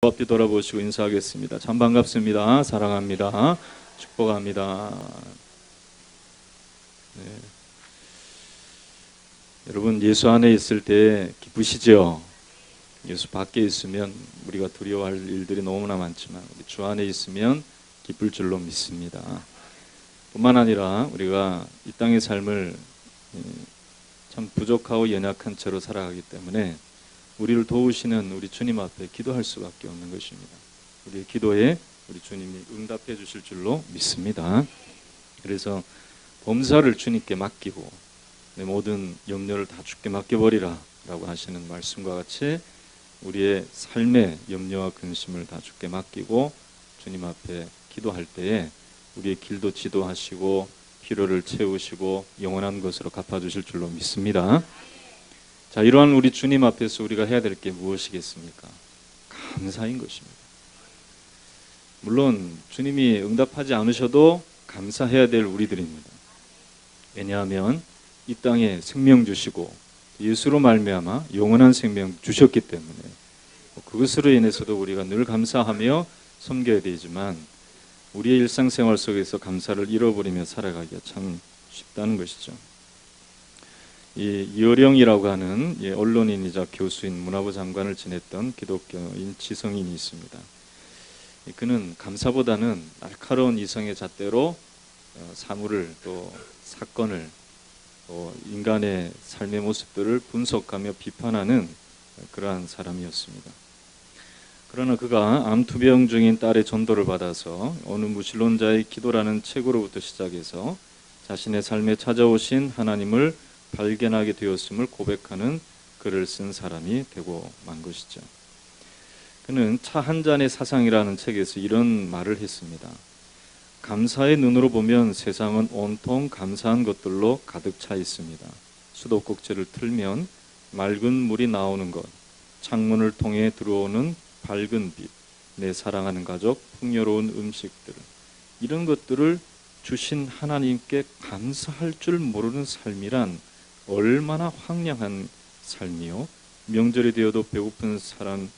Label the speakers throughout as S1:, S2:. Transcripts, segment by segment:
S1: 앞뒤 돌아보시고 인사하겠습니다. 참 반갑습니다. 사랑합니다. 축복합니다. 네. 여러분, 예수 안에 있을 때 기쁘시죠? 예수 밖에 있으면 우리가 두려워할 일들이 너무나 많지만 우리 주 안에 있으면 기쁠 줄로 믿습니다. 뿐만 아니라 우리가 이 땅의 삶을 참 부족하고 연약한 채로 살아가기 때문에 우리를 도우시는 우리 주님 앞에 기도할 수밖에 없는 것입니다. 우리의 기도에 우리 주님이 응답해 주실 줄로 믿습니다. 그래서 범사를 주님께 맡기고 내 모든 염려를 다 주께 맡겨버리라 라고 하시는 말씀과 같이 우리의 삶의 염려와 근심을 다 주께 맡기고 주님 앞에 기도할 때에 우리의 길도 지도하시고 필요를 채우시고 영원한 것으로 갚아주실 줄로 믿습니다. 자, 이러한 우리 주님 앞에서 우리가 해야 될 게 무엇이겠습니까? 감사인 것입니다. 물론 주님이 응답하지 않으셔도 감사해야 될 우리들입니다. 왜냐하면 이 땅에 생명 주시고 예수로 말미암아 영원한 생명 주셨기 때문에 그것으로 인해서도 우리가 늘 감사하며 섬겨야 되지만 우리의 일상생활 속에서 감사를 잃어버리며 살아가기가 참 쉽다는 것이죠. 이 이어령이라고 하는 언론인이자 교수인 문화부 장관을 지냈던 기독교인 지성인이 있습니다. 그는 감사보다는 날카로운 이성의 잣대로 사물을 또 사건을 또 인간의 삶의 모습들을 분석하며 비판하는 그러한 사람이었습니다. 그러나 그가 암투병 중인 딸의 전도를 받아서 어느 무신론자의 기도라는 책으로부터 시작해서 자신의 삶에 찾아오신 하나님을 발견하게 되었음을 고백하는 글을 쓴 사람이 되고 만 것이죠. 그는 차 한 잔의 사상이라는 책에서 이런 말을 했습니다. 감사의 눈으로 보면 세상은 온통 감사한 것들로 가득 차 있습니다. 수도꼭지를 틀면 맑은 물이 나오는 것, 창문을 통해 들어오는 밝은 빛, 내 사랑하는 가족, 풍요로운 음식들, 이런 것들을 주신 하나님께 감사할 줄 모르는 삶이란 얼마나 황량한 삶이요. 명절이 되어도 배고픈 사람,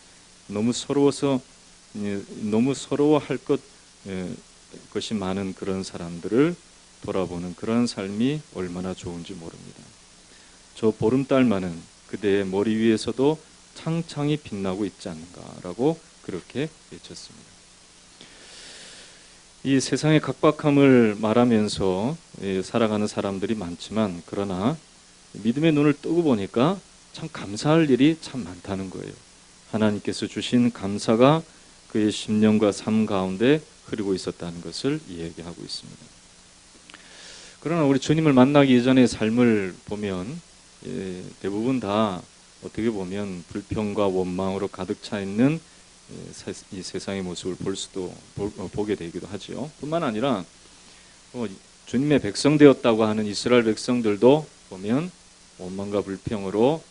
S1: 너무 서러워할 것이 많은 그런 사람들을 돌아보는 그런 삶이 얼마나 좋은지 모릅니다. 저 보름달만은 그대의 머리 위에서도 창창히 빛나고 있지 않는가라고 그렇게 외쳤습니다. 이 세상의 각박함을 말하면서 살아가는 사람들이 많지만 그러나 믿음의 눈을 뜨고 보니까 참 감사할 일이 참 많다는 거예요. 하나님께서 주신 감사가 그의 심령과 삶 가운데 흐르고 있었다는 것을 이야기하고 있습니다. 그러나 우리 주님을 만나기 이전의 삶을 보면 대부분 다 어떻게 보면 불평과 원망으로 가득 차 있는 이 세상의 모습을 보게 되기도 하죠. 뿐만 아니라 주님의 백성 되었다고 하는 이스라엘 백성들도 보면 원망과 불평으로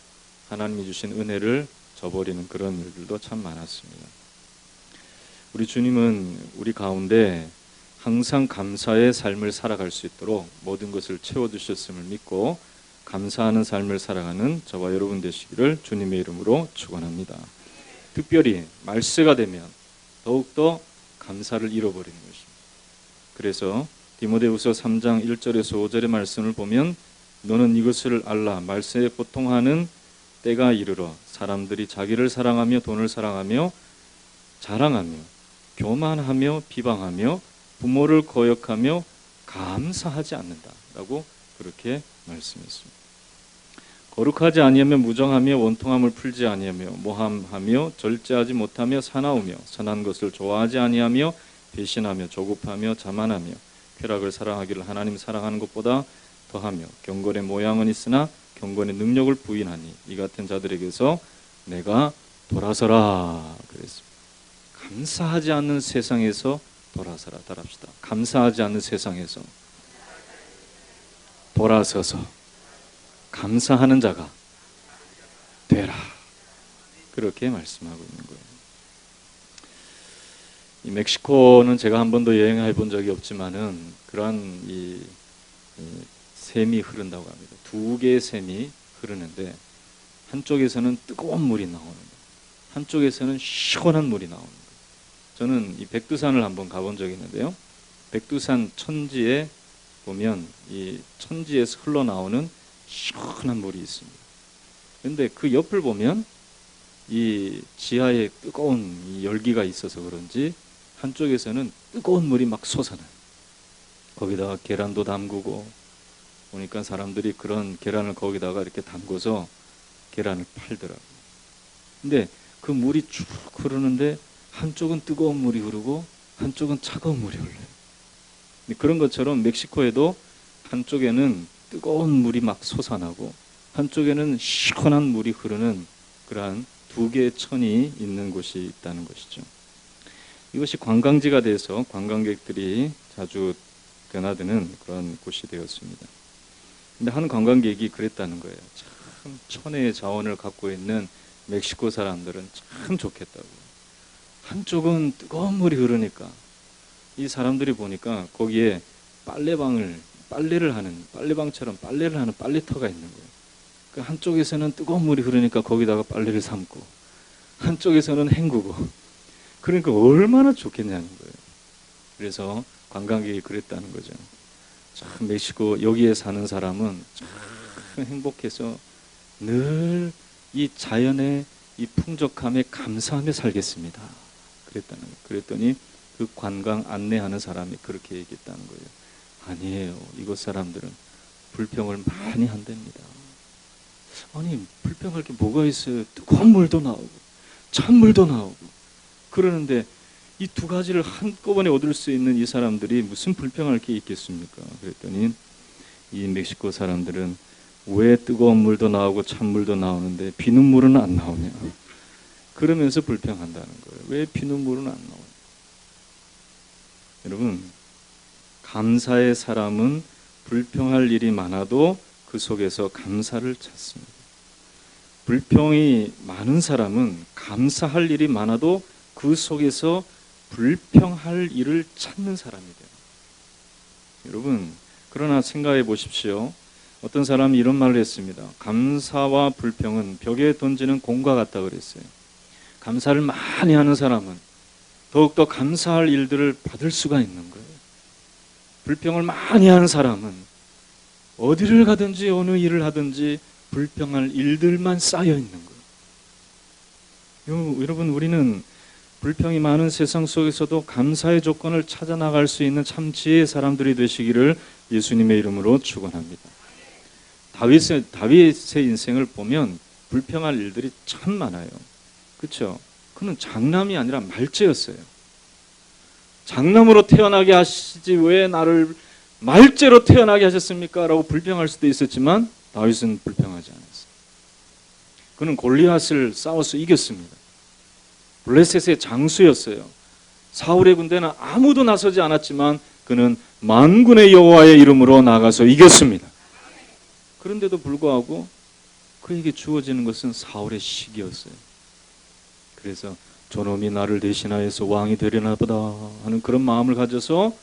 S1: 하나님이 주신 은혜를 저버리는 그런 일들도 참 많았습니다. 우리 주님은 우리 가운데 항상 감사의 삶을 살아갈 수 있도록 모든 것을 채워주셨음을 믿고 감사하는 삶을 살아가는 저와 여러분 되시기를 주님의 이름으로 축원합니다. 특별히 말세가 되면 더욱더 감사를 잃어버리는 것입니다. 그래서 디모데후서 3장 1절에서 5절의 말씀을 보면 너는 이것을 알라 말세에 고통하는 때가 이르러 사람들이 자기를 사랑하며 돈을 사랑하며 자랑하며 교만하며 비방하며 부모를 거역하며 감사하지 않는다라고 그렇게 말씀했습니다. 거룩하지 아니하며 무정하며 원통함을 풀지 아니하며 모함하며 절제하지 못하며 사나우며 선한 것을 좋아하지 아니하며 배신하며 조급하며 자만하며 쾌락을 사랑하기를 하나님 사랑하는 것보다 더하며 경건의 모양은 있으나 경건의 능력을 부인하니 이 같은 자들에게서 내가 돌아서라 그랬습니다. 감사하지 않는 세상에서 돌아서라. 따라합시다. 감사하지 않는 세상에서 돌아서서 감사하는 자가 되라. 그렇게 말씀하고 있는 거예요. 이 멕시코는 제가 한 번도 여행해 본 적이 없지만은 그러한 이 샘이 흐른다고 합니다. 두 개의 샘이 흐르는데 한쪽에서는 뜨거운 물이 나오는 거예요. 한쪽에서는 시원한 물이 나오는 거예요. 저는 이 백두산을 한번 가본 적이 있는데요. 백두산 천지에 보면 이 천지에서 흘러나오는 시원한 물이 있습니다. 그런데 그 옆을 보면 이 지하에 뜨거운 이 열기가 있어서 그런지 한쪽에서는 뜨거운 물이 막 솟아나요. 거기다가 계란도 담그고 보니까 사람들이 그런 계란을 거기다가 이렇게 담궈서 계란을 팔더라고요. 근데 그 물이 쭉 흐르는데 한쪽은 뜨거운 물이 흐르고 한쪽은 차가운 물이 흘러요. 그런 것처럼 멕시코에도 한쪽에는 뜨거운 물이 막 솟아나고 한쪽에는 시원한 물이 흐르는 그러한 두 개의 천이 있는 곳이 있다는 것이죠. 이것이 관광지가 돼서 관광객들이 자주 드나드는 그런 곳이 되었습니다. 근데 한 관광객이 그랬다는 거예요. 참 천혜의 자원을 갖고 있는 멕시코 사람들은 참 좋겠다고. 한쪽은 뜨거운 물이 흐르니까 이 사람들이 보니까 거기에 빨래를 하는 빨래방처럼 빨래를 하는 빨래터가 있는 거예요. 그 한쪽에서는 뜨거운 물이 흐르니까 거기다가 빨래를 삶고 한쪽에서는 헹구고 그러니까 얼마나 좋겠냐는 거예요. 그래서 관광객이 그랬다는 거죠. 참 멕시코 여기에 사는 사람은 참 행복해서 늘 이 자연의 이 풍족함에 감사하며 살겠습니다. 그랬더니 그 관광 안내하는 사람이 그렇게 얘기했다는 거예요. 아니에요. 이곳 사람들은 불평을 많이 한답니다. 아니 불평할 게 뭐가 있어요. 뜨거운 물도 나오고 찬물도 나오고 그러는데 이 두 가지를 한꺼번에 얻을 수 있는 이 사람들이 무슨 불평할 게 있겠습니까? 그랬더니 이 멕시코 사람들은 왜 뜨거운 물도 나오고 찬물도 나오는데 비눗물은 안 나오냐? 그러면서 불평한다는 거예요. 왜 비눗물은 안 나오냐? 여러분, 감사의 사람은 불평할 일이 많아도 그 속에서 감사를 찾습니다. 불평이 많은 사람은 감사할 일이 많아도 그 속에서 불평할 일을 찾는 사람이 돼요. 여러분, 그러나 생각해 보십시오. 어떤 사람이 이런 말을 했습니다. 감사와 불평은 벽에 던지는 공과 같다 그랬어요. 감사를 많이 하는 사람은 더욱더 감사할 일들을 받을 수가 있는 거예요. 불평을 많이 하는 사람은 어디를 가든지 어느 일을 하든지 불평할 일들만 쌓여 있는 거예요. 여러분, 우리는 불평이 많은 세상 속에서도 감사의 조건을 찾아 나갈 수 있는 참 지혜의 사람들이 되시기를 예수님의 이름으로 축원합니다. 다윗의 인생을 보면 불평할 일들이 참 많아요. 그렇죠? 그는 장남이 아니라 말째였어요. 장남으로 태어나게 하시지 왜 나를 말째로 태어나게 하셨습니까? 라고 불평할 수도 있었지만 다윗은 불평하지 않았어요. 그는 골리앗을 싸워서 이겼습니다. 블레셋의 장수였어요. 사울의 군대는 아무도 나서지 않았지만 그는 만군의 여호와의 이름으로 나가서 이겼습니다. 그런데도 불구하고 그에게 주어지는 것은 사울의 식이었어요. 그래서 저놈이 나를 대신하여서 왕이 되려나 보다 하는 그런 마음을 가져서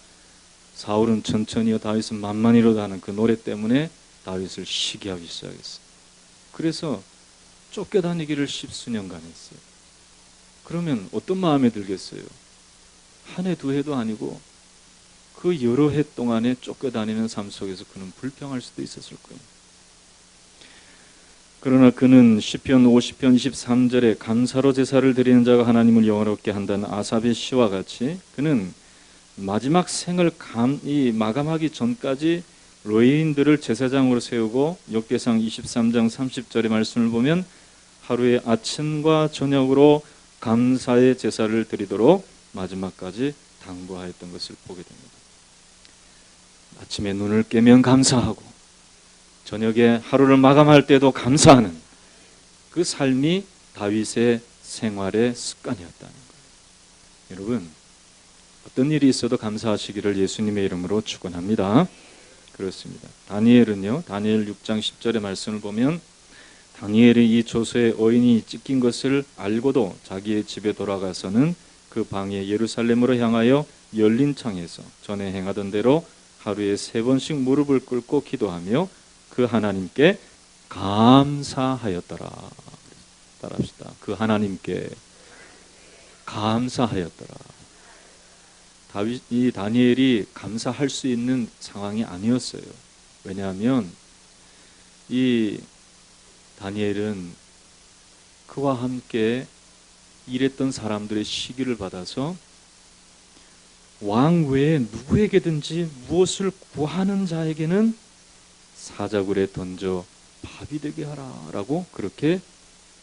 S1: 사울은 천천히요 다윗은 만만히로다 하는 그 노래 때문에 다윗을 시기하기 시작했어요. 그래서 쫓겨다니기를 10수년간 했어요. 그러면 어떤 마음에 들겠어요? 한 해, 두 해도 아니고 그 여러 해 동안에 쫓겨다니는 삶 속에서 그는 불평할 수도 있었을 거예요. 그러나 그는 시편 50편 23절에 감사로 제사를 드리는 자가 하나님을 영화롭게 한다는 아삽의 시와 같이 그는 마지막 생을 마감하기 전까지 레위인들을 제사장으로 세우고 역대상 23장 30절의 말씀을 보면 하루에 아침과 저녁으로 감사의 제사를 드리도록 마지막까지 당부하였던 것을 보게 됩니다. 아침에 눈을 깨면 감사하고 저녁에 하루를 마감할 때도 감사하는 그 삶이 다윗의 생활의 습관이었다는 거예요. 여러분, 어떤 일이 있어도 감사하시기를 예수님의 이름으로 축원합니다. 그렇습니다. 다니엘은요, 다니엘 6장 10절의 말씀을 보면 다니엘이 이 조서에 어인이 찢긴 것을 알고도 자기의 집에 돌아가서는 그 방에 예루살렘으로 향하여 열린 창에서 전에 행하던 대로 하루에 3번씩 무릎을 꿇고 기도하며 그 하나님께 감사하였더라. 따라합시다. 그 하나님께 감사하였더라. 이 다니엘이 감사할 수 있는 상황이 아니었어요. 왜냐하면 이 다니엘은 그와 함께 일했던 사람들의 시기를 받아서 왕 외에 누구에게든지 무엇을 구하는 자에게는 사자굴에 던져 밥이 되게 하라라고 그렇게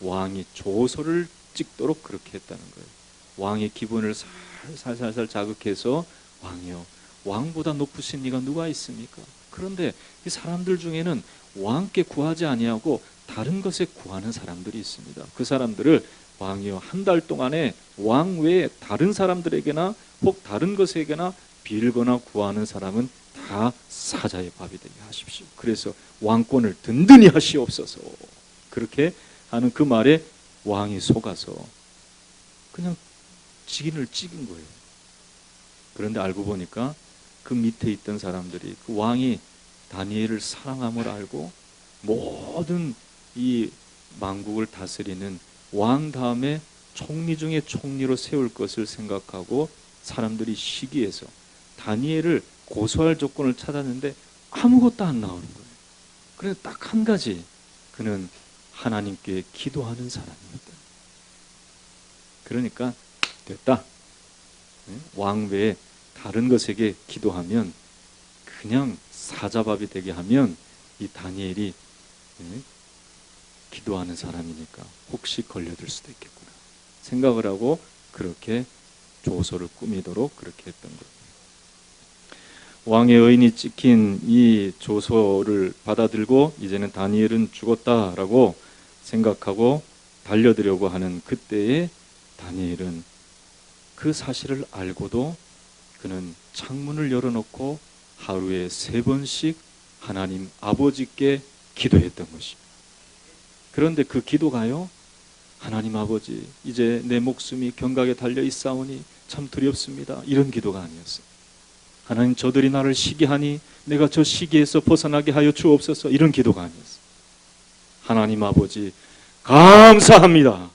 S1: 왕이 조서를 찍도록 그렇게 했다는 거예요. 왕의 기분을 살살살 자극해서 왕이요, 왕보다 높으신 이가 누가 있습니까? 그런데 이 사람들 중에는 왕께 구하지 아니하고 다른 것에 구하는 사람들이 있습니다. 그 사람들을 왕이요, 한 달 동안에 왕 외에 다른 사람들에게나 혹 다른 것에게나 빌거나 구하는 사람은 다 사자의 밥이 되게 하십시오. 그래서 왕권을 든든히 하시옵소서. 그렇게 하는 그 말에 왕이 속아서 그냥 직인을 찍은 거예요. 그런데 알고 보니까 그 밑에 있던 사람들이 그 왕이 다니엘을 사랑함을 알고 모든 이 만국을 다스리는 왕 다음에 총리 중에 총리로 세울 것을 생각하고 사람들이 시기해서 다니엘을 고소할 조건을 찾았는데 아무것도 안 나오는 거예요. 그래서 딱 한 가지, 그는 하나님께 기도하는 사람이었다. 그러니까 됐다. 왕 외에 다른 것에게 기도하면, 그냥 사자밥이 되게 하면 이 다니엘이 기도하는 사람이니까 혹시 걸려들 수도 있겠구나 생각을 하고 그렇게 조서를 꾸미도록 그렇게 했던 거예요. 왕의 의인이 찍힌 이 조서를 받아들고 이제는 다니엘은 죽었다라고 생각하고 달려들려고 하는 그때에 다니엘은 그 사실을 알고도 그는 창문을 열어놓고 하루에 3번씩 하나님 아버지께 기도했던 것입니다. 그런데 그 기도가요, 하나님 아버지, 이제 내 목숨이 경각에 달려 있사오니 참 두렵습니다, 이런 기도가 아니었어요. 하나님, 저들이 나를 시기하니 내가 저 시기에서 벗어나게 하여 주옵소서, 이런 기도가 아니었어요. 하나님 아버지, 감사합니다.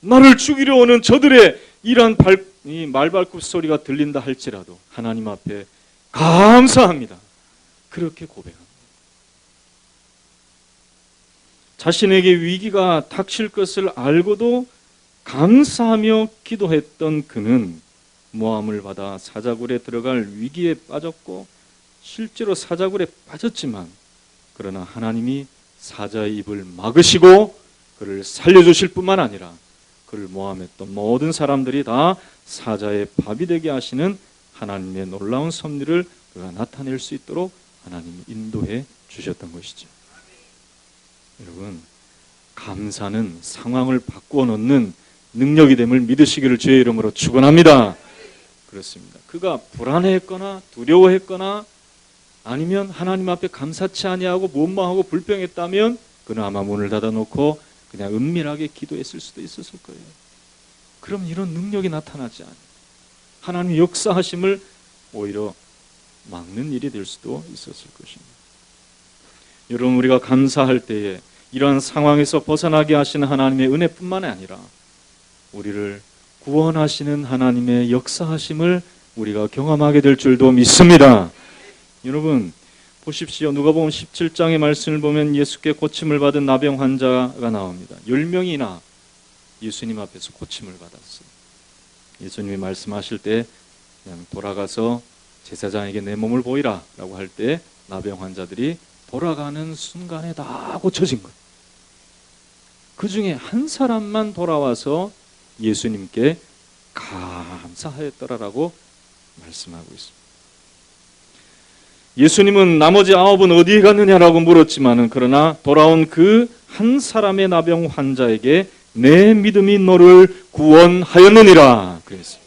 S1: 나를 죽이려 오는 저들의 이러한 이 말발굽 소리가 들린다 할지라도 하나님 앞에 감사합니다. 그렇게 고백합니다. 자신에게 위기가 닥칠 것을 알고도 감사하며 기도했던 그는 모함을 받아 사자굴에 들어갈 위기에 빠졌고, 실제로 사자굴에 빠졌지만 그러나 하나님이 사자의 입을 막으시고 그를 살려주실 뿐만 아니라 그를 모함했던 모든 사람들이 다 사자의 밥이 되게 하시는 하나님의 놀라운 섭리를 그가 나타낼 수 있도록 하나님이 인도해 주셨던 것이죠. 여러분, 감사는 상황을 바꾸어 놓는 능력이 됨을 믿으시기를 주의 이름으로 축원합니다. 그렇습니다. 그가 불안해했거나 두려워했거나 아니면 하나님 앞에 감사치 아니하고 원망하고 불평했다면 그는 아마 문을 닫아놓고 그냥 은밀하게 기도했을 수도 있었을 거예요. 그럼 이런 능력이 나타나지 않아요. 하나님의 역사하심을 오히려 막는 일이 될 수도 있었을 것입니다. 여러분, 우리가 감사할 때에 이러한 상황에서 벗어나게 하시는 하나님의 은혜뿐만 아니라 우리를 구원하시는 하나님의 역사하심을 우리가 경험하게 될 줄도 믿습니다. 여러분 보십시오. 누가복음 17장의 말씀을 보면 예수께 고침을 받은 나병 환자가 나옵니다. 10명이나 예수님 앞에서 고침을 받았어요. 예수님이 말씀하실 때 그냥 돌아가서 제사장에게 내 몸을 보이라 라고 할 때 나병 환자들이 돌아가는 순간에 다 고쳐진 거예요. 그 중에 한 사람만 돌아와서 예수님께 감사하였더라라고 말씀하고 있습니다. 예수님은 나머지 9은 어디에 갔느냐라고 물었지만은 그러나 돌아온 그 한 사람의 나병 환자에게 내 믿음이 너를 구원하였느니라 그랬습니다.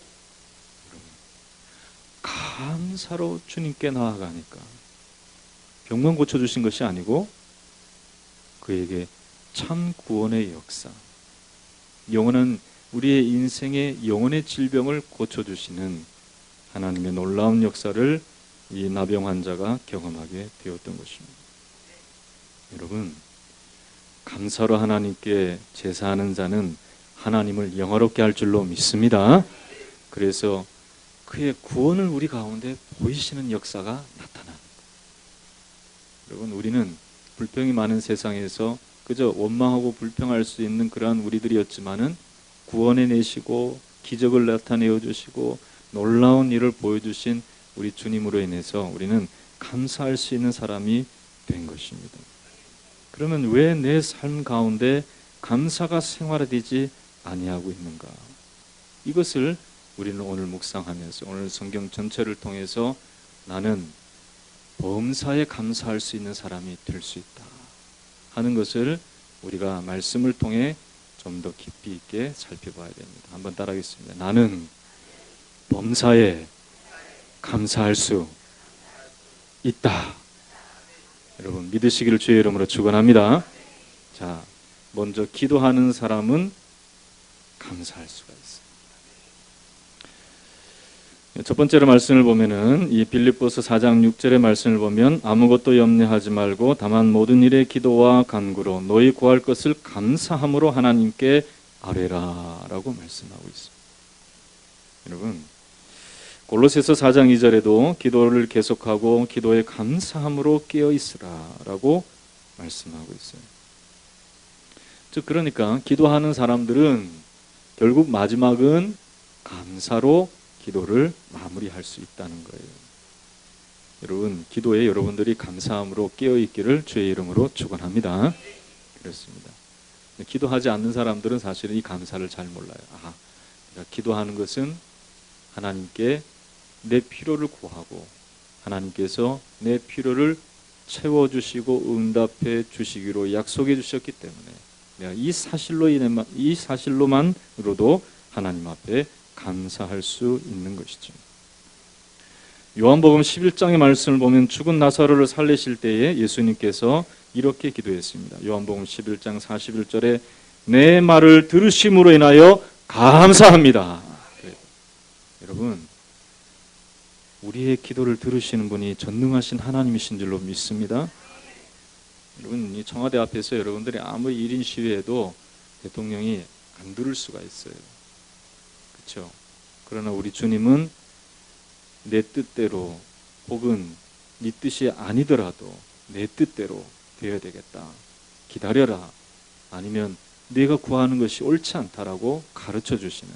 S1: 감사로 주님께 나아가니까 병만 고쳐주신 것이 아니고 그에게 참 구원의 역사, 영원한 우리의 인생의 영혼의 질병을 고쳐주시는 하나님의 놀라운 역사를 이 나병 환자가 경험하게 되었던 것입니다. 여러분, 감사로 하나님께 제사하는 자는 하나님을 영화롭게 할 줄로 믿습니다. 그래서 그의 구원을 우리 가운데 보이시는 역사가 나타납니다. 여러분, 우리는 불평이 많은 세상에서 그저 원망하고 불평할 수 있는 그러한 우리들이었지만은 구원해내시고 기적을 나타내어 주시고 놀라운 일을 보여주신 우리 주님으로 인해서 우리는 감사할 수 있는 사람이 된 것입니다. 그러면 왜 내 삶 가운데 감사가 생활화되지 아니하고 있는가? 이것을 우리는 오늘 묵상하면서 오늘 성경 전체를 통해서 나는 범사에 감사할 수 있는 사람이 될 수 있다 하는 것을 우리가 말씀을 통해 좀 더 깊이 있게 살펴봐야 됩니다. 한번 따라하겠습니다. 나는 범사에 감사할 수 있다. 여러분, 믿으시기를 주의 이름으로 축원합니다. 자, 먼저 기도하는 사람은 감사할 수가 있습니다. 첫 번째로 말씀을 보면은 이 빌립보서 4장 6절의 말씀을 보면 아무것도 염려하지 말고 다만 모든 일에 기도와 간구로 너희 구할 것을 감사함으로 하나님께 아뢰라라고 말씀하고 있습니다. 여러분, 골로새서 4장 2절에도 기도를 계속하고 기도에 감사함으로 깨어 있으라라고 말씀하고 있어요. 즉 그러니까 기도하는 사람들은 결국 마지막은 감사로 기도를 마무리할 수 있다는 거예요. 여러분, 기도에 여러분들이 감사함으로 깨어 있기를 주의 이름으로 축원합니다. 그렇습니다. 기도하지 않는 사람들은 사실은 이 감사를 잘 몰라요. 그러니까 기도하는 것은 하나님께 내 필요를 구하고 하나님께서 내 필요를 채워주시고 응답해 주시기로 약속해 주셨기 때문에 내가 이 사실로만으로도 하나님 앞에 감사할 수 있는 것이죠. 요한복음 11장의 말씀을 보면 죽은 나사로를 살리실 때에 예수님께서 이렇게 기도했습니다. 요한복음 11장 41절에 내 말을 들으심으로 인하여 감사합니다. 여러분, 우리의 기도를 들으시는 분이 전능하신 하나님이신 줄로 믿습니다. 여러분, 이 청와대 앞에서 여러분들이 아무리 1인 시위해도 대통령이 안 들을 수가 있어요. 그렇죠? 그러나 우리 주님은 내 뜻대로 혹은 네 뜻이 아니더라도 내 뜻대로 되어야 되겠다. 기다려라. 아니면 네가 구하는 것이 옳지 않다라고 가르쳐 주시는,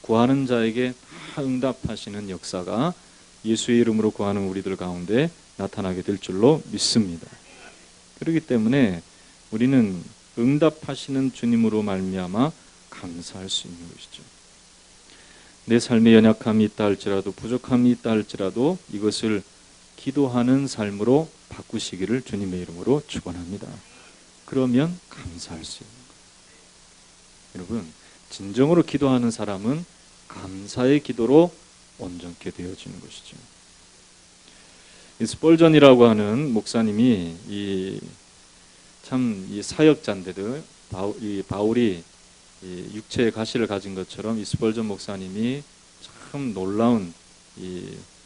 S1: 구하는 자에게 다 응답하시는 역사가 예수의 이름으로 구하는 우리들 가운데 나타나게 될 줄로 믿습니다. 그렇기 때문에 우리는 응답하시는 주님으로 말미암아 감사할 수 있는 것이죠. 내 삶에 연약함이 있다 할지라도 부족함이 있다 할지라도 이것을 기도하는 삶으로 바꾸시기를 주님의 이름으로 축원합니다. 그러면 감사할 수 있는 거예요. 여러분, 진정으로 기도하는 사람은 감사의 기도로 온전케 되어지는 것이죠. 이 스펄전이라고 하는 목사님이 이 사역자인데도 바울이 이 육체의 가시를 가진 것처럼 이 스펄전 목사님이 참 놀라운 이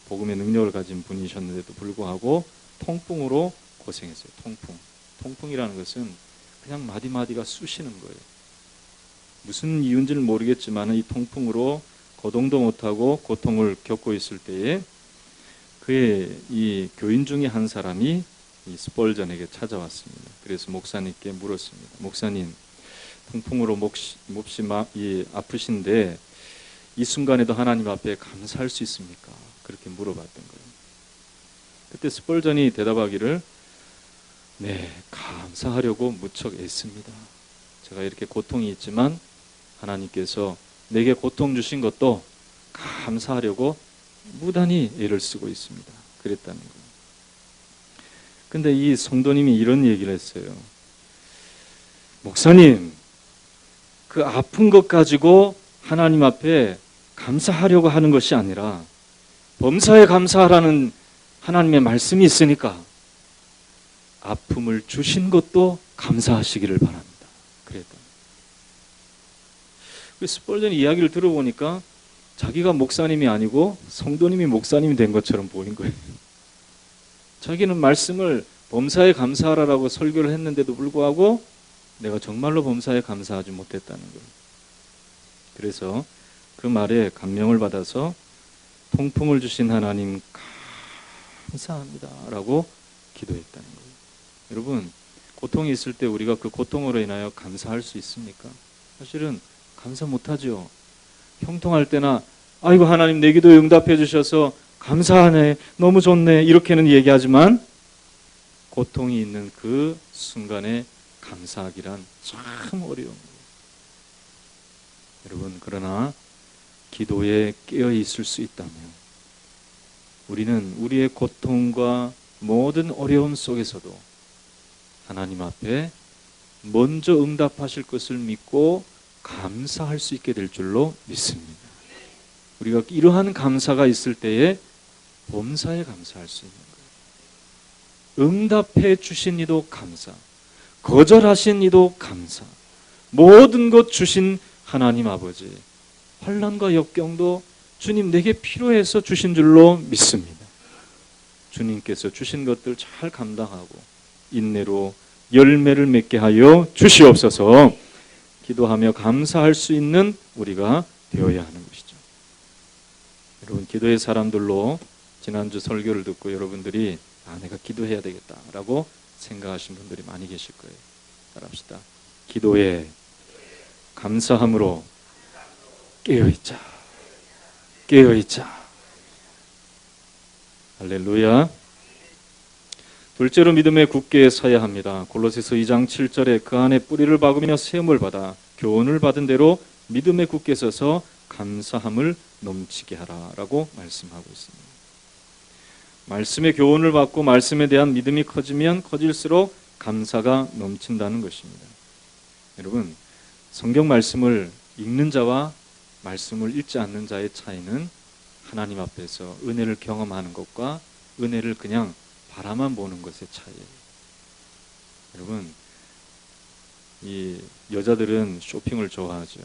S1: 복음의 능력을 가진 분이셨는데도 불구하고 통풍으로 고생했어요. 통풍이라는 것은 그냥 마디마디가 쑤시는 거예요. 무슨 이유인지는 모르겠지만 이 통풍으로 거동도 못하고 고통을 겪고 있을 때에 그의 이 교인 중에 한 사람이 이 스펄전에게 찾아왔습니다. 그래서 목사님께 물었습니다. 목사님, 통풍으로 몹시 아프신데 이 순간에도 하나님 앞에 감사할 수 있습니까? 그렇게 물어봤던 거예요. 그때 스펄전이 대답하기를 네, 감사하려고 무척 애씁니다. 제가 이렇게 고통이 있지만 하나님께서 내게 고통 주신 것도 감사하려고 무단히 애를 쓰고 있습니다. 그랬다는 거예요. 근데 이 성도님이 이런 얘기를 했어요. 목사님, 그 아픈 것 가지고 하나님 앞에 감사하려고 하는 것이 아니라 범사에 감사하라는 하나님의 말씀이 있으니까 아픔을 주신 것도 감사하시기를 바랍니다. 그랬다. 스펄전 이야기를 들어보니까 자기가 목사님이 아니고 성도님이 목사님이 된 것처럼 보인 거예요. 자기는 말씀을 범사에 감사하라고 설교를 했는데도 불구하고 내가 정말로 범사에 감사하지 못했다는 걸. 그래서 그 말에 감명을 받아서 통풍을 주신 하나님 감사합니다 라고 기도했다는 거예요. 여러분, 고통이 있을 때 우리가 그 고통으로 인하여 감사할 수 있습니까? 사실은 감사 못하죠. 형통할 때나 아이고 하나님 내 기도에 응답해 주셔서 감사하네, 너무 좋네 이렇게는 얘기하지만 고통이 있는 그 순간에 감사하기란 참 어려운 거예요. 여러분, 그러나 기도에 깨어 있을 수 있다면 우리는 우리의 고통과 모든 어려움 속에서도 하나님 앞에 먼저 응답하실 것을 믿고 감사할 수 있게 될 줄로 믿습니다. 우리가 이러한 감사가 있을 때에 범사에 감사할 수 있는 거예요. 응답해 주신 이도 감사, 거절하신 이도 감사, 모든 것 주신 하나님 아버지, 환난과 역경도 주님 내게 필요해서 주신 줄로 믿습니다. 주님께서 주신 것들 잘 감당하고 인내로 열매를 맺게 하여 주시옵소서. 기도하며 감사할 수 있는 우리가 되어야 하는 것이죠. 여러분, 기도의 사람들로 지난주 설교를 듣고 여러분들이 내가 기도해야 되겠다라고 생각하신 분들이 많이 계실 거예요. 따라합시다. 기도에 감사함으로 깨어있자. 깨어있자. 할렐루야. 둘째로 믿음에 굳게 서야 합니다. 골로새서 2장 7절에 그 안에 뿌리를 박으며 세움을 받아 교훈을 받은 대로 믿음에 굳게 서서 감사함을 넘치게 하라라고 말씀하고 있습니다. 말씀의 교훈을 받고 말씀에 대한 믿음이 커지면 커질수록 감사가 넘친다는 것입니다. 여러분, 성경 말씀을 읽는 자와 말씀을 읽지 않는 자의 차이는 하나님 앞에서 은혜를 경험하는 것과 은혜를 그냥 바라만 보는 것의 차이예요. 여러분, 이 여자들은 쇼핑을 좋아하죠.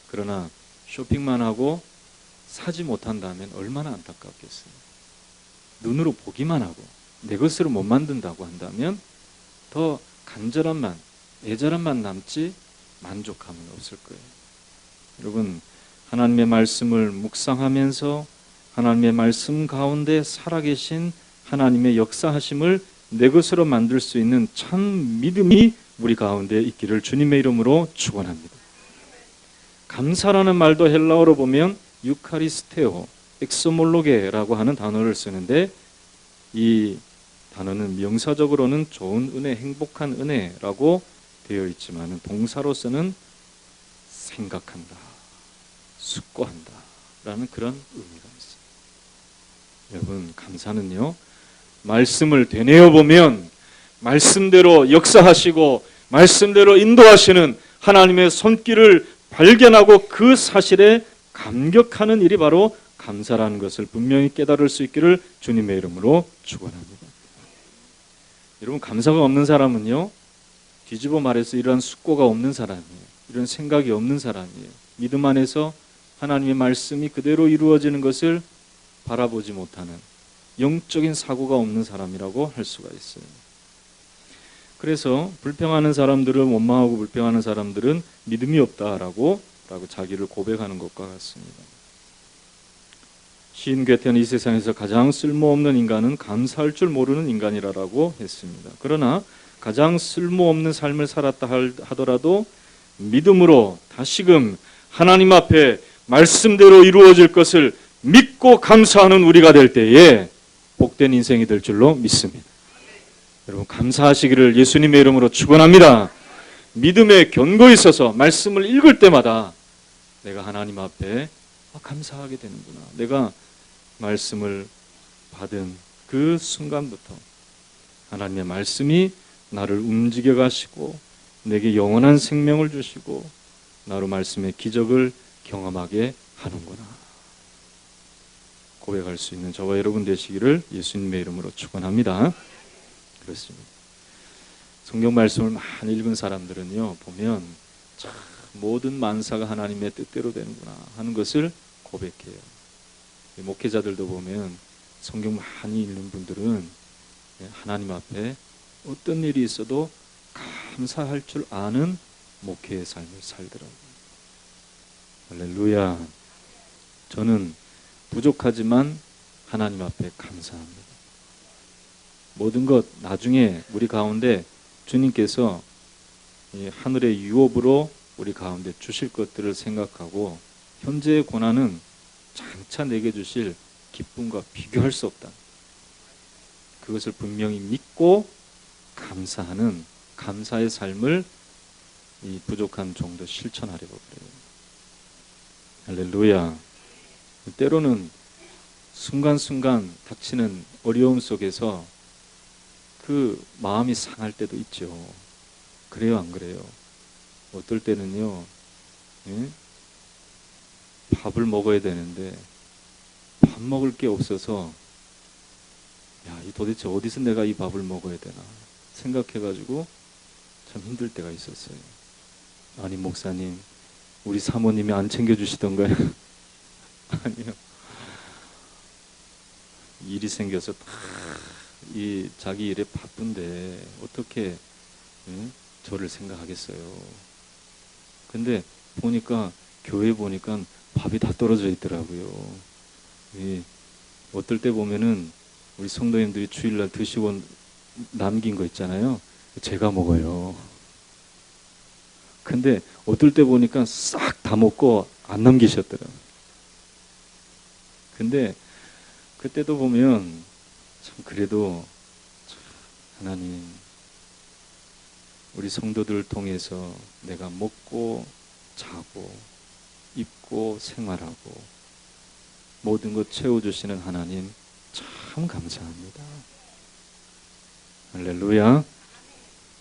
S1: 그러나 쇼핑만 하고 사지 못한다면 얼마나 안타깝겠어요. 눈으로 보기만 하고 내 것으로 못 만든다고 한다면 더 간절함만, 애절함만 남지 만족함은 없을 거예요. 여러분, 하나님의 말씀을 묵상하면서 하나님의 말씀 가운데 살아계신 하나님의 역사하심을 내 것으로 만들 수 있는 참 믿음이 우리 가운데 있기를 주님의 이름으로 축원합니다. 감사라는 말도 헬라어로 보면 유카리스테오, 엑소몰로게라고 하는 단어를 쓰는데 이 단어는 명사적으로는 좋은 은혜, 행복한 은혜라고 되어 있지만 동사로서는 생각한다, 숙고한다 라는 그런 의미가 있어요. 여러분, 감사는요, 말씀을 되뇌어 보면 말씀대로 역사하시고 말씀대로 인도하시는 하나님의 손길을 발견하고 그 사실에 감격하는 일이 바로 감사라는 것을 분명히 깨달을 수 있기를 주님의 이름으로 축원합니다. 여러분, 감사가 없는 사람은요, 뒤집어 말해서 이러한 숙고가 없는 사람이에요. 이런 생각이 없는 사람이에요. 믿음 안에서 하나님의 말씀이 그대로 이루어지는 것을 바라보지 못하는 영적인 사고가 없는 사람이라고 할 수가 있어요. 그래서 불평하는 사람들은, 원망하고 불평하는 사람들은 믿음이 없다라고 자기를 고백하는 것과 같습니다. 시인 괴테는 이 세상에서 가장 쓸모없는 인간은 감사할 줄 모르는 인간이라고 했습니다. 그러나 가장 쓸모없는 삶을 살았다 하더라도 믿음으로 다시금 하나님 앞에 말씀대로 이루어질 것을 믿고 감사하는 우리가 될 때에 복된 인생이 될 줄로 믿습니다. 여러분, 감사하시기를 예수님의 이름으로 축원합니다. 믿음에 견고히 있어서 말씀을 읽을 때마다 내가 하나님 앞에 감사하게 되는구나. 내가 말씀을 받은 그 순간부터 하나님의 말씀이 나를 움직여 가시고 내게 영원한 생명을 주시고 나로 말씀의 기적을 경험하게 하는구나. 고백할 수 있는 저와 여러분 되시기를 예수님의 이름으로 축원합니다. 그렇습니다. 성경 말씀을 많이 읽은 사람들은요, 보면 참 모든 만사가 하나님의 뜻대로 되는구나 하는 것을 고백해요. 목회자들도 보면 성경 많이 읽는 분들은 하나님 앞에 어떤 일이 있어도 감사할 줄 아는 목회의 삶을 살더라고요. 할렐루야. 저는 부족하지만 하나님 앞에 감사합니다. 모든 것 나중에 우리 가운데 주님께서 이 하늘의 유업으로 우리 가운데 주실 것들을 생각하고 현재의 고난은 장차 내게 주실 기쁨과 비교할 수 없다. 그것을 분명히 믿고 감사하는 감사의 삶을 이 부족한 종도 실천하려고 그래요. 할렐루야. 때로는 순간순간 닥치는 어려움 속에서 그 마음이 상할 때도 있죠. 그래요, 안 그래요? 어떨 때는요, 예? 밥을 먹어야 되는데 밥 먹을 게 없어서 야, 이 도대체 어디서 내가 이 밥을 먹어야 되나 생각해가지고 참 힘들 때가 있었어요. 아니, 목사님, 우리 사모님이 안 챙겨주시던가요? 아니요. 일이 생겨서 이 자기 일에 바쁜데 어떻게 저를 생각하겠어요. 근데 보니까 교회 보니까 밥이 다 떨어져 있더라고요. 어떨 때 보면은 우리 성도님들이 주일날 드시고 남긴 거 있잖아요. 제가 먹어요. 근데 어떨 때 보니까 싹 다 먹고 안 남기셨더라고요. 근데 그때도 보면 참 그래도 하나님, 우리 성도들을 통해서 내가 먹고 자고 입고 생활하고 모든 것 채워주시는 하나님 참 감사합니다. 할렐루야.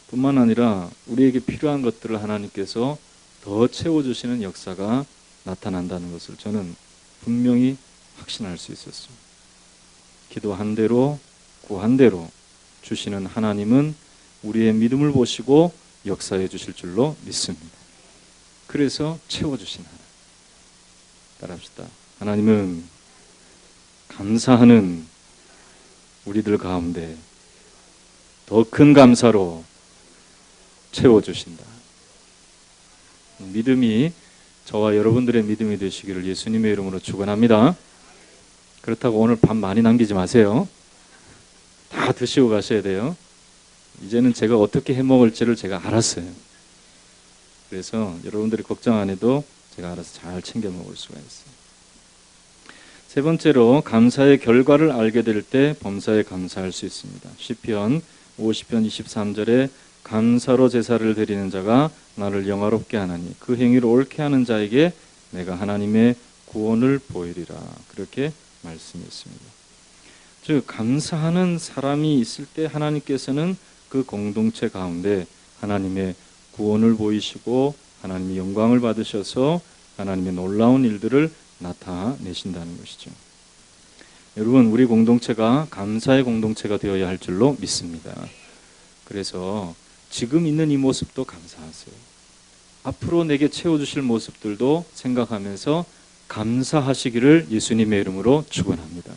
S1: 뿐만 아니라 우리에게 필요한 것들을 하나님께서 더 채워주시는 역사가 나타난다는 것을 저는 분명히 확신할 수 있었습니다. 기도한 대로 구한 대로 주시는 하나님은 우리의 믿음을 보시고 역사해 주실 줄로 믿습니다. 그래서 채워주신 하나님. 따라합시다. 하나님은 감사하는 우리들 가운데 더 큰 감사로 채워주신다. 믿음이 저와 여러분들의 믿음이 되시기를 예수님의 이름으로 축원합니다. 그렇다고 오늘 밥 많이 남기지 마세요. 다 드시고 가셔야 돼요. 이제는 제가 어떻게 해먹을지를 제가 알았어요. 그래서 여러분들이 걱정 안 해도 제가 알아서 잘 챙겨 먹을 수가 있어요. 세 번째로 감사의 결과를 알게 될 때 범사에 감사할 수 있습니다. 시편 50편 23절에 감사로 제사를 드리는 자가 나를 영화롭게 하나니 그 행위를 옳게 하는 자에게 내가 하나님의 구원을 보이리라. 그렇게 말씀했습니다. 즉 감사하는 사람이 있을 때 하나님께서는 그 공동체 가운데 하나님의 구원을 보이시고 하나님의 영광을 받으셔서 하나님의 놀라운 일들을 나타내신다는 것이죠. 여러분, 우리 공동체가 감사의 공동체가 되어야 할 줄로 믿습니다. 그래서 지금 있는 이 모습도 감사하세요. 앞으로 내게 채워주실 모습들도 생각하면서 감사하시기를 예수님의 이름으로 축원합니다.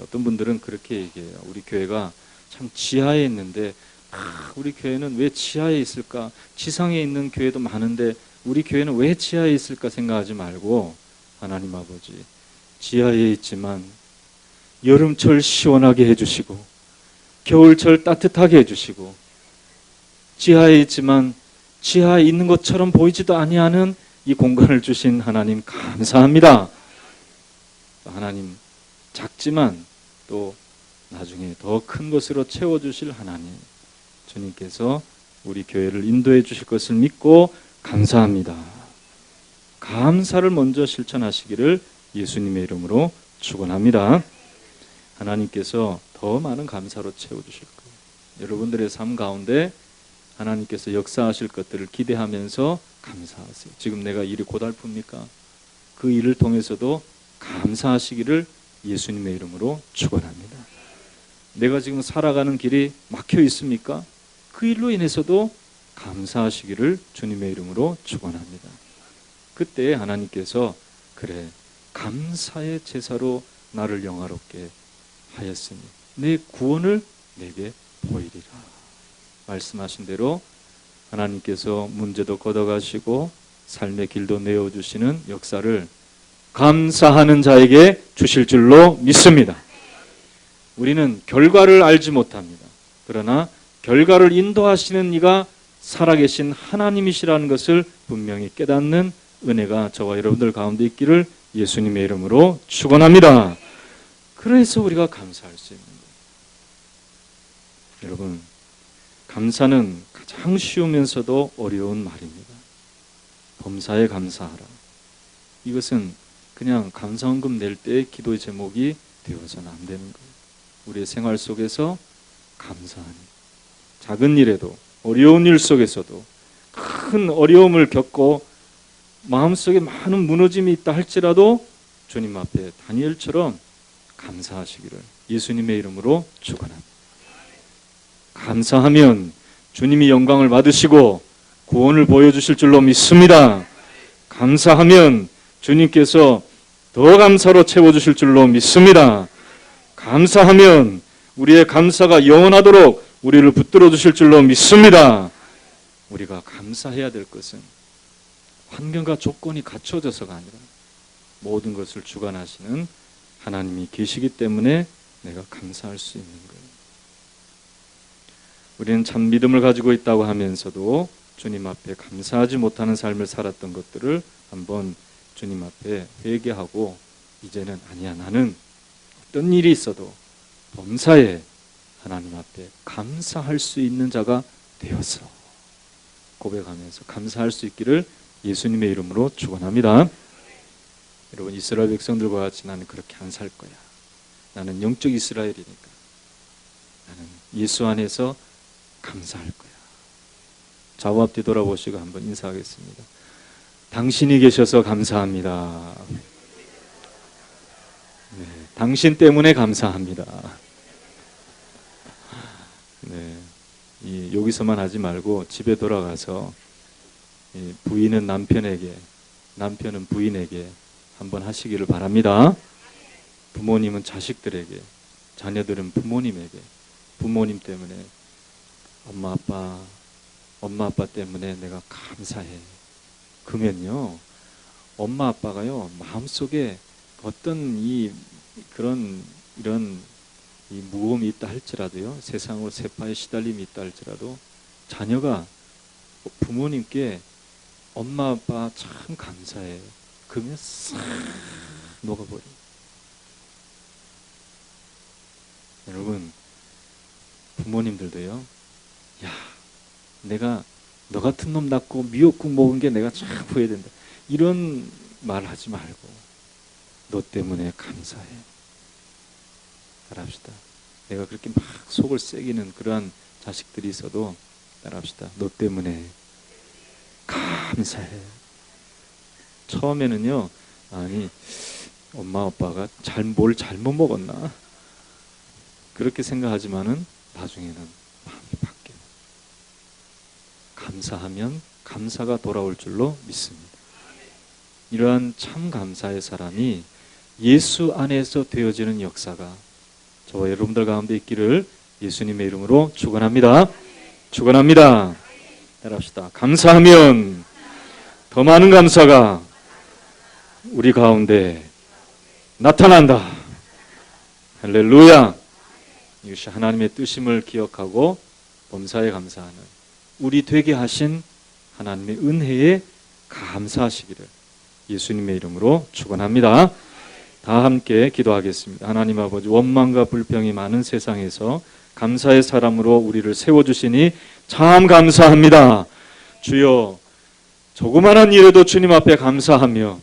S1: 어떤 분들은 그렇게 얘기해요. 우리 교회가 참 지하에 있는데 우리 교회는 왜 지하에 있을까? 지상에 있는 교회도 많은데 우리 교회는 왜 지하에 있을까 생각하지 말고 하나님 아버지, 지하에 있지만 여름철 시원하게 해주시고 겨울철 따뜻하게 해주시고 지하에 있지만 지하에 있는 것처럼 보이지도 아니하는 이 공간을 주신 하나님 감사합니다. 하나님 작지만 또 나중에 더 큰 것으로 채워주실 하나님, 주님께서 우리 교회를 인도해 주실 것을 믿고 감사합니다. 감사를 먼저 실천하시기를 예수님의 이름으로 축원합니다. 하나님께서 더 많은 감사로 채워주실 거예요. 여러분들의 삶 가운데 하나님께서 역사하실 것들을 기대하면서 감사하세요. 지금 내가 일이 고달픕니까? 그 일을 통해서도 감사하시기를 예수님의 이름으로 축원합니다. 내가 지금 살아가는 길이 막혀 있습니까? 그 일로 인해서도 감사하시기를 주님의 이름으로 축원합니다. 그때 하나님께서 그래, 감사의 제사로 나를 영화롭게 하였으니 내 구원을 내게 보이리라. 말씀하신 대로 하나님께서 문제도 걷어가시고 삶의 길도 내어주시는 역사를 감사하는 자에게 주실 줄로 믿습니다. 우리는 결과를 알지 못합니다. 그러나 결과를 인도하시는 이가 살아계신 하나님이시라는 것을 분명히 깨닫는 은혜가 저와 여러분들 가운데 있기를 예수님의 이름으로 축원합니다. 그래서 우리가 감사할 수 있는 거예요. 여러분, 감사는 가장 쉬우면서도 어려운 말입니다. 범사에 감사하라. 이것은 그냥 감사헌금 낼 때의 기도의 제목이 되어서는 안 되는 거예요. 우리의 생활 속에서 감사하니, 작은 일에도 어려운 일 속에서도 큰 어려움을 겪고 마음속에 많은 무너짐이 있다 할지라도 주님 앞에 다니엘처럼 감사하시기를 예수님의 이름으로 축원합니다. 감사하면 주님이 영광을 받으시고 구원을 보여주실 줄로 믿습니다. 감사하면 주님께서 더 감사로 채워주실 줄로 믿습니다. 감사하면 우리의 감사가 영원하도록 우리를 붙들어 주실 줄로 믿습니다. 우리가 감사해야 될 것은 환경과 조건이 갖춰져서가 아니라 모든 것을 주관하시는 하나님이 계시기 때문에 내가 감사할 수 있는 거예요. 우리는 참 믿음을 가지고 있다고 하면서도 주님 앞에 감사하지 못하는 삶을 살았던 것들을 한번 주님 앞에 회개하고 이제는 아니야, 나는 어떤 일이 있어도 범사에 하나님 앞에 감사할 수 있는 자가 되었어 고백하면서 감사할 수 있기를 예수님의 이름으로 축원합니다. 여러분, 이스라엘 백성들과 같이 나는 그렇게 안 살 거야. 나는 영적 이스라엘이니까 나는 예수 안에서 감사할 거야. 좌우 앞 뒤돌아보시고 한번 인사하겠습니다. 당신이 계셔서 감사합니다. 네, 당신 때문에 감사합니다. 네, 여기서만 하지 말고 집에 돌아가서 부인은 남편에게, 남편은 부인에게 한번 하시기를 바랍니다. 부모님은 자식들에게, 자녀들은 부모님에게, 부모님 때문에 엄마 아빠 때문에 내가 감사해. 그러면요, 엄마 아빠가요 마음속에 어떤 이런 무거움이 있다 할지라도요, 세상으로 세파의 시달림이 있다 할지라도 자녀가 부모님께 엄마 아빠 참 감사해. 그러면 싹 녹아버려. 여러분, 부모님들도요, 야, 내가 너 같은 놈 낳고 미역국 먹은 게 내가 참 후회된다, 이런 말 하지 말고 너 때문에 감사해. 따라합시다. 내가 그렇게 막 속을 새기는 그러한 자식들이 있어도 따라합시다. 너 때문에 감사해. 처음에는요, 아니 엄마 아빠가 뭘 잘못 먹었나 그렇게 생각하지만은 나중에는 마음이 바뀌어요. 감사하면 감사가 돌아올 줄로 믿습니다. 이러한 참 감사의 사람이 예수 안에서 되어지는 역사가 저와 여러분들 가운데 있기를 예수님의 이름으로 축원합니다. 축원합니다. 따라합시다. 감사하면 더 많은 감사가 우리 가운데 나타난다. 할렐루야. 이것이 하나님의 뜻임을 기억하고 범사에 감사하는 우리 되게 하신 하나님의 은혜에 감사하시기를 예수님의 이름으로 축원합니다. 다 함께 기도하겠습니다. 하나님 아버지, 원망과 불평이 많은 세상에서 감사의 사람으로 우리를 세워주시니 참 감사합니다. 주여, 조그마한 일에도 주님 앞에 감사하며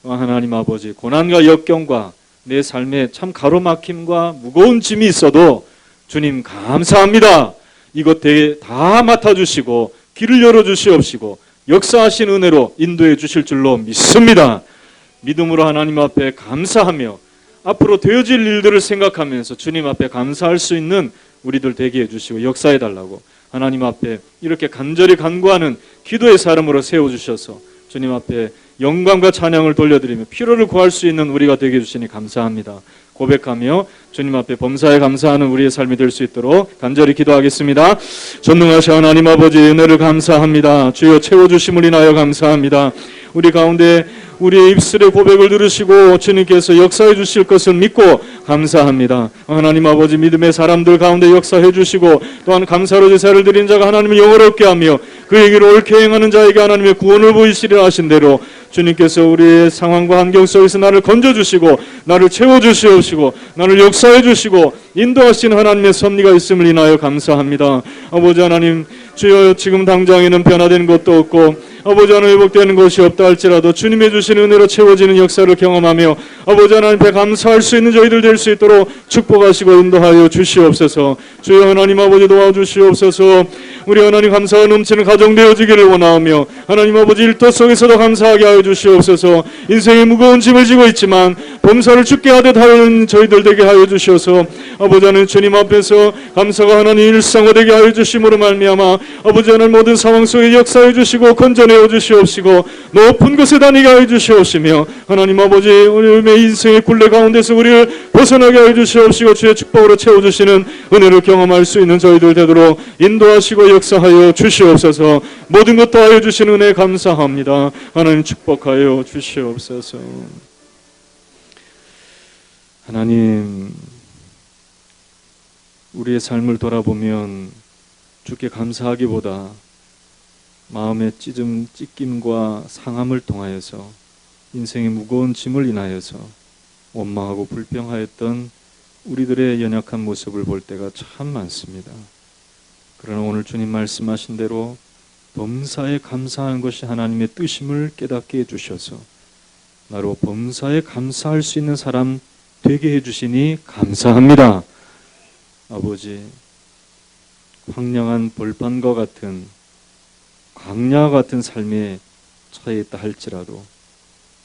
S1: 하나님 아버지, 고난과 역경과 내 삶에 참 가로막힘과 무거운 짐이 있어도 주님 감사합니다. 이것 다 맡아주시고 길을 열어주시옵시고 역사하신 은혜로 인도해 주실 줄로 믿습니다. 믿음으로 하나님 앞에 감사하며 앞으로 되어질 일들을 생각하면서 주님 앞에 감사할 수 있는 우리들 되게 해주시고 역사해 달라고 하나님 앞에 이렇게 간절히 간구하는 기도의 사람으로 세워주셔서 주님 앞에 영광과 찬양을 돌려드리며 필요를 구할 수 있는 우리가 되게 해주시니 감사합니다. 고백하며 주님 앞에 범사에 감사하는 우리의 삶이 될 수 있도록 간절히 기도하겠습니다. 전능하신 하나님 아버지, 은혜를 감사합니다. 주여 채워주심을 인하여 감사합니다. 우리 가운데 우리의 입술의 고백을 들으시고 주님께서 역사해 주실 것을 믿고 감사합니다. 하나님 아버지, 믿음의 사람들 가운데 역사해 주시고 또한 감사로 제사를 드린 자가 하나님을 영화롭게 하며 그에게로 옳게 행하는 자에게 하나님의 구원을 보이시리라 하신 대로 주님께서 우리의 상황과 환경 속에서 나를 건져주시고 나를 채워주시옵시고 나를 역사해 주시고 인도하신 하나님의 섭리가 있음을 인하여 감사합니다. 아버지 하나님, 주여 지금 당장에는 변화된 것도 없고 아버지 하나님 회복되는 것이 없다 할지라도 주님의 주신 은혜로 채워지는 역사를 경험하며 아버지 하나님 앞에 감사할 수 있는 저희들 될 수 있도록 축복하시고 인도하여 주시옵소서. 주여 하나님 아버지 도와주시옵소서. 우리 하나님 감사가 넘치는 가정 되어지기를 원하오며 하나님 아버지 일터 속에서도 감사하게 하여 주시옵소서. 인생의 무거운 짐을 지고 있지만 범사를 죽게 하듯 하는 저희들 되게 하여 주시옵소서. 아버지 하나님 주님 앞에서 감사가 하나님 일상화되게 하여 주심으로 말미암아 아버지 하나님 모든 상황 속에 역사해 주시고 건져내어 주시옵시고 높은 곳에 다니게 하여 주시옵시며 하나님 아버지 우리의 인생의 굴레 가운데서 우리를 벗어나게 하여 주시옵시고 주의 축복으로 채워주시는 은혜를 경험할 수 있는 저희들 되도록 인도하시고 역사하여 주시옵소서. 모든 것 더하여 주시는 은혜 감사합니다. 하나님 축복하여 주시옵소서. 하나님, 우리의 삶을 돌아보면 주께 감사하기보다 마음의 찢김과 상함을 통하여서 인생의 무거운 짐을 인하여서 원망하고 불평하였던 우리들의 연약한 모습을 볼 때가 참 많습니다. 그러나 오늘 주님 말씀하신 대로 범사에 감사하는 것이 하나님의 뜻임을 깨닫게 해주셔서 나로 범사에 감사할 수 있는 사람 되게 해주시니 감사합니다. 아버지, 황량한 벌판과 같은 광야와 같은 삶에 처해 있다 할지라도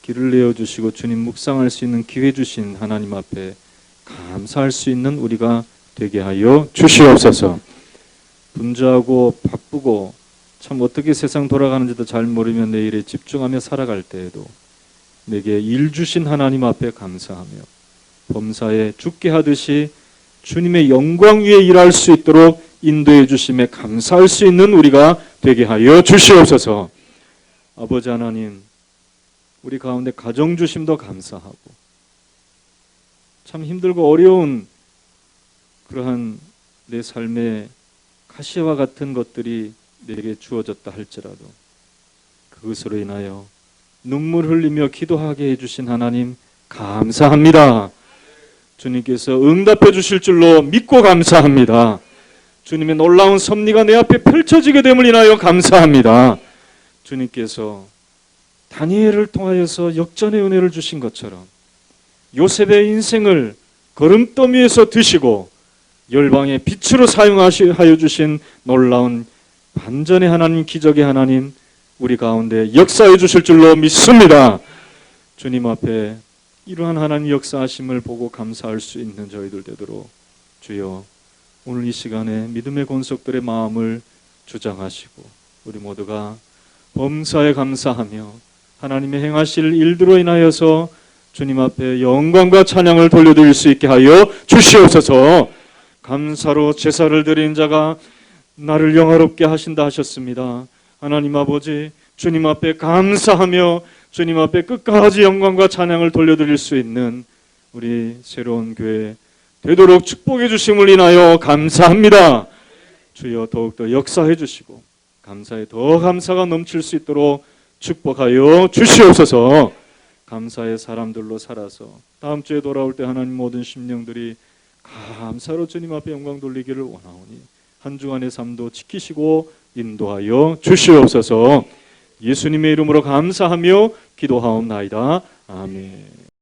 S1: 길을 내어주시고 주님 묵상할 수 있는 기회 주신 하나님 앞에 감사할 수 있는 우리가 되게 하여 주시옵소서. 분주하고 바쁘고 참 어떻게 세상 돌아가는지도 잘 모르며 내일에 집중하며 살아갈 때에도 내게 일 주신 하나님 앞에 감사하며 범사에 죽게 하듯이 주님의 영광 위에 일할 수 있도록 인도해 주심에 감사할 수 있는 우리가 되게 하여 주시옵소서. 아버지 하나님, 우리 가운데 가정 주심도 감사하고 참 힘들고 어려운 그러한 내 삶의 가시와 같은 것들이 내게 주어졌다 할지라도 그것으로 인하여 눈물 흘리며 기도하게 해주신 하나님 감사합니다. 주님께서 응답해 주실 줄로 믿고 감사합니다. 주님의 놀라운 섭리가 내 앞에 펼쳐지게 됨을 인하여 감사합니다. 주님께서 다니엘을 통하여서 역전의 은혜를 주신 것처럼 요셉의 인생을 거름더미에서 드시고 열방의 빛으로 사용하여 주신 놀라운 반전의 하나님, 기적의 하나님 우리 가운데 역사해 주실 줄로 믿습니다. 주님 앞에 이러한 하나님 역사하심을 보고 감사할 수 있는 저희들 되도록 주여 오늘 이 시간에 믿음의 권속들의 마음을 주장하시고 우리 모두가 범사에 감사하며 하나님의 행하실 일들로 인하여서 주님 앞에 영광과 찬양을 돌려드릴 수 있게 하여 주시옵소서. 감사로 제사를 드린 자가 나를 영화롭게 하신다 하셨습니다. 하나님 아버지, 주님 앞에 감사하며 주님 앞에 끝까지 영광과 찬양을 돌려드릴 수 있는 우리 새로운 교회 되도록 축복해 주심을 인하여 감사합니다. 주여 더욱더 역사해 주시고 감사에 더 감사가 넘칠 수 있도록 축복하여 주시옵소서. 감사의 사람들로 살아서 다음 주에 돌아올 때 하나님 모든 심령들이 감사로 주님 앞에 영광 돌리기를 원하오니 한 주간의 삶도 지키시고 인도하여 주시옵소서. 예수님의 이름으로 감사하며 기도하옵나이다. 아멘.